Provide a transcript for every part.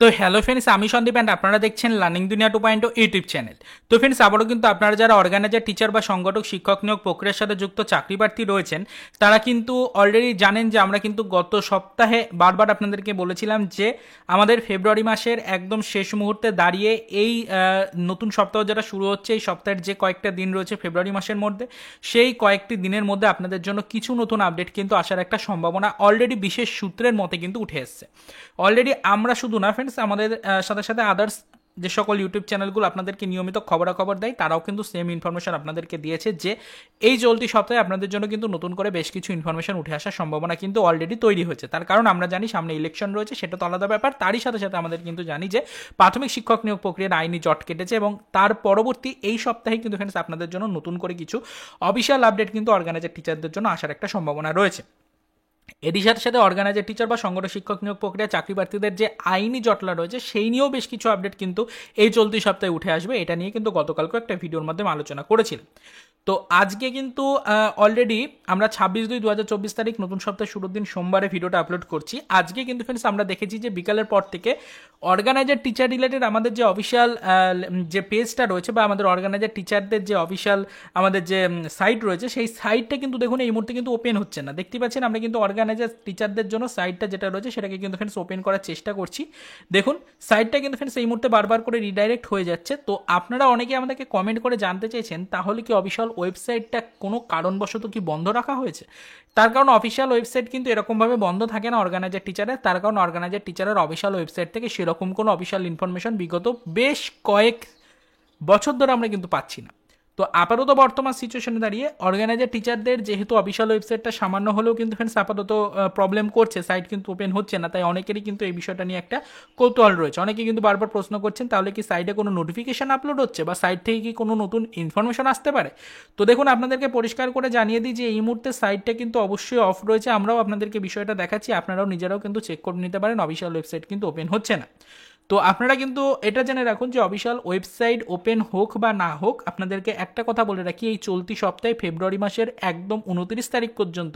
তো hello friends, আমি Sandeep and আপনারা দেখছেন লার্নিং দুনিয়া 2.0 ইউটিউব চ্যানেল। তো ফ্রেন্ডস, আবারও কিন্তু আপনারা যারা অর্গানাইজার, টিচার বা সংগঠক, শিক্ষক নিয়োগ প্রক্রিয়ার সাথে যুক্ত চাকরি প্রার্থী রয়েছেন, তারা কিন্তু অলরেডি জানেন যে আমরা কিন্তু গত সপ্তাহে বারবার আপনাদেরকে বলেছিলাম যে আমাদের ফেব্রুয়ারি মাসের একদম শেষ মুহূর্তে দাঁড়িয়ে এই নতুন সপ্তাহ যেটা শুরু হচ্ছে, এই সপ্তাহের যে কয়েকটা দিন রয়েছে ফেব্রুয়ারি মাসের মধ্যে, সেই কয়েকটি দিনের মধ্যে আপনাদের জন্য কিছু নতুন আপডেট কিন্তু আসার একটা সম্ভাবনা অলরেডি বিশেষ সূত্রের মতে কিন্তু উঠে এসছে। অলরেডি আমরা শুধু না ফ্রেন্ডস, আমাদের সাথে সাথে আদার্স যে সকল ইউটিউব চ্যানেলগুলো আপনাদেরকে নিয়মিত খবরাখবর দেয়, তারাও কিন্তু সেম ইনফরমেশন আপনাদেরকে দিয়েছে যে এই চলতি সপ্তাহে আপনাদের জন্য কিন্তু নতুন করে বেশ কিছু ইনফরমেশন উঠে আসার সম্ভাবনা কিন্তু অলরেডি তৈরি হয়েছে। তার কারণ আমরা জানি সামনে ইলেকশন রয়েছে, সেটা তো আলাদা ব্যাপার। তারই সাথে সাথে আমাদের কিন্তু জানি যে প্রাথমিক শিক্ষক নিয়োগ প্রক্রিয়ার আইনি জট কেটেছে এবং তার পরবর্তী এই সপ্তাহে কিন্তু ফ্রেন্ডস আপনাদের জন্য নতুন করে কিছু অফিসিয়াল আপডেট কিন্তু অর্গানাইজার টিচারদের জন্য আসার একটা সম্ভাবনা রয়েছে। এটির সাথে সাথে অর্গানাইজার টিচার বা সংগঠক শিক্ষক নিয়োগ প্রক্রিয়া চাকরি প্রার্থীদের যে আইনি জটলা রয়েছে, সেই নিয়েও বেশ কিছু আপডেট কিন্তু এই চলতি সপ্তাহে উঠে আসবে। এটা নিয়ে কিন্তু গতকালকে একটা ভিডিওর মাধ্যমে আলোচনা করেছিলাম। তো আজকে কিন্তু অলরেডি আমরা 26/2/2024 তারিখ, নতুন সপ্তাহের শুরুর দিন সোমবারে ভিডিওটা আপলোড করছি। আজকে কিন্তু ফ্রেন্ডস আমরা দেখেছি যে বিকালের পর থেকে অর্গানাইজার টিচার রিলেটেড আমাদের যে অফিসিয়াল যে পেজটা রয়েছে বা আমাদের অর্গানাইজার টিচারদের যে অফিসিয়াল আমাদের যে সাইট রয়েছে, সেই সাইটটা কিন্তু দেখুন এই মুহূর্তে কিন্তু ওপেন হচ্ছে না। দেখতে পাচ্ছেন আমরা কিন্তু অর্গানাইজার টিচারদের জন্য সাইটটা যেটা রয়েছে সেটাকে কিন্তু ফ্রেন্ডস ওপেন করার চেষ্টা করছি। দেখুন সাইটটা কিন্তু ফ্রেন্ডস এই মুহূর্তে বারবার করে রিডাইরেক্ট হয়ে যাচ্ছে। তো আপনারা অনেকে আমাদেরকে কমেন্ট করে জানতে চেয়েছেন তাহলে কি অফিসিয়াল ওয়েবসাইটটা কোনো কারণবশত কি বন্ধ রাখা হয়েছে। তার কারণ অফিসিয়াল ওয়েবসাইট কিন্তু এরকমভাবে বন্ধ থাকে না অর্গানাইজার টিচারের। তার কারণ অর্গানাইজার টিচারের অফিসিয়াল ওয়েবসাইট থেকে সেরকম কোনো অফিসিয়াল ইনফরমেশন বিগত বেশ কয়েক বছর ধরে আমরা কিন্তু পাচ্ছি না। তো আপাতত বর্তমান সিচুয়েশনে দাঁড়িয়ে অর্গানাইজার টিচারদের যেহেতু অফিসিয়াল ওয়েবসাইটটা সামান্য হলেও কিন্তু ফ্রেন্ডস আপাতত প্রবলেম করছে, সাইট কিন্তু ওপেন হচ্ছে না, তাই অনেকেরই কিন্তু এই বিষয়টা নিয়ে একটা কৌতূহল রয়েছে। অনেকে কিন্তু বারবার প্রশ্ন করছেন তাহলে কি সাইটে কোনো নোটিফিকেশন আপলোড হচ্ছে বা সাইট থেকে কি কোনো নতুন ইনফরমেশন আসতে পারে। তো দেখুন আপনাদেরকে পরিষ্কার করে জানিয়ে দিই যে এই মুহূর্তে সাইটটা কিন্তু অবশ্যই অফ রয়েছে। আমরাও আপনাদেরকে বিষয়টা দেখাচ্ছি, আপনারাও নিজেরাও কিন্তু চেক করে নিতে পারেন। অফিসিয়াল ওয়েবসাইট কিন্তু ওপেন হচ্ছে না। তো আপনারা কিন্তু এটা জেনে রাখুন যে অফিসিয়াল ওয়েবসাইট ওপেন হোক বা না হোক, আপনাদেরকে একটা কথা বলে রাখি, এই চলতি সপ্তাহে ফেব্রুয়ারি মাসের একদম 29 তারিখ পর্যন্ত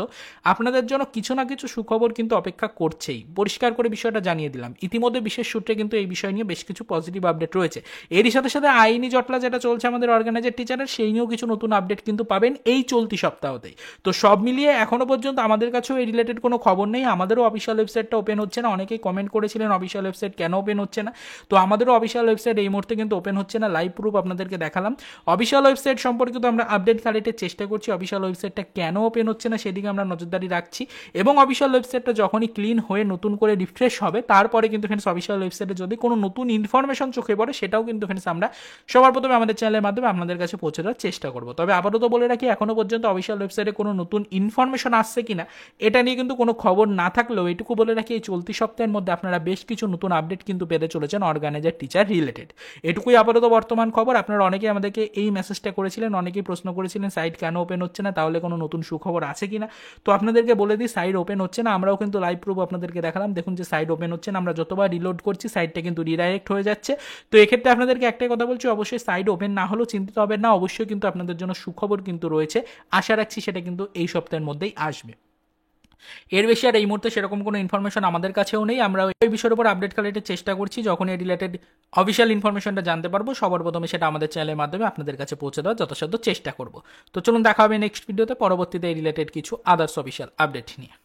আপনাদের জন্য কিছু না কিছু সুখবর কিন্তু অপেক্ষা করছেই। পরিষ্কার করে বিষয়টা জানিয়ে দিলাম। ইতিমধ্যে বিশেষ সূত্রে কিন্তু এই বিষয় নিয়ে বেশ কিছু পজিটিভ আপডেট রয়েছে। এরই সাথে সাথে আইনি জটলা যেটা চলছে আমাদের অর্গানাইজার টিচারের, সেই নিয়েও কিছু নতুন আপডেট কিন্তু পাবেন এই চলতি সপ্তাহতেই। তো সব মিলিয়ে এখনো পর্যন্ত আমাদের কাছেও এই রিলেটেড কোনো খবর নেই। আমাদেরও অফিসিয়াল ওয়েবসাইটটা ওপেন হচ্ছে না। অনেকেই কমেন্ট করেছিলেন অফিসিয়াল ওয়েবসাইট কেন ওপেন হচ্ছে না। তো আমাদেরও অফিসিয়াল ওয়েবসাইট এই মুহূর্তে কিন্তু ওপেন হচ্ছে না। লাইভ প্রুফ আপনাদেরকে দেখালাম। অফিসিয়াল ওয়েবসাইট সম্পর্কে তো আমরা আপডেট কালেক্টের চেষ্টা করছি। অফিসিয়াল ওয়েবসাইটটা কেন ওপেন হচ্ছে না সেদিকে আমরা নজরদারি রাখছি এবং অফিসিয়াল ওয়েবসাইটটা যখনই ক্লিন হয়ে নতুন করে রিফ্রেশ হবে তারপরে কিন্তু ফ্রেন্ডস অফিসিয়াল ওয়েবসাইটে যদি কোনো নতুন ইনফরমেশন চোখে পড়ে সেটাও কিন্তু ফ্রেন্ডস আমরা সবার প্রথমে আমাদের চ্যানেলের মাধ্যমে আপনাদের কাছে পৌঁছে দেওয়ার চেষ্টা করব। তবে আপাতত বলে রাখি, এখনো পর্যন্ত অফিসিয়াল ওয়েবসাইটে কোনো নতুন ইনফরমেশন আসছে কিনা এটা নিয়ে কিন্তু কোনো খবর না থাকলেও এটুকু বলে রাখি, এই চলতি সপ্তাহের মধ্যে আপনারা বেশ কিছু নতুন আপডেট কিন্তু পেতে চলেছেন অর্গানাইজার টিচার রিলেটেড। এটুকুই আপাতত বর্তমান খবর। আপনারা অনেকেই আমাদেরকে এই মেসেজটা করেছিলেন, অনেকেই প্রশ্ন করেছিলেন সাইট কেন ওপেন হচ্ছে না, তাহলে কোনো নতুন সুখবর আছে কিনা। তো আপনাদেরকে বলে দিই, সাইট ওপেন হচ্ছে না। আমরাও কিন্তু লাইভ প্রুফ আপনাদেরকে দেখালাম। দেখুন যে সাইট ওপেন হচ্ছে না। আমরা যতবার রিলোড করছি সাইটটা কিন্তু রিডাইরেক্ট হয়ে যাচ্ছে। তো এক্ষেত্রে আপনাদেরকে একটাই কথা বলছি, অবশ্যই সাইট ওপেন না হলেও চিন্তিত হবেন না। অবশ্যই কিন্তু আপনাদের জন্য সুখবর কিন্তু রয়েছে। আশা রাখছি সেটা কিন্তু এই সপ্তাহের মধ্যেই আসবে। এর বেশি আর এই মুহূর্তে সেরকম কোনো ইনফরমেশন আমাদের কাছেও নেই। আমরা ওই বিষয়ের উপর আপডেট কালেক্টের চেষ্টা করছি। যখন এই রিলেটেড অফিসিয়াল ইনফরমেশনটা জানতে পারবো সবার প্রথমে সেটা আমাদের চ্যানেলের মাধ্যমে আপনাদের কাছে পৌঁছে দেওয়ার যথাসাধ্য চেষ্টা করব। তো চলুন দেখা হবে নেক্সট ভিডিওতে পরবর্তীতে এই রিলেটেড কিছু আদার্স অফিসিয়াল আপডেট নিয়ে।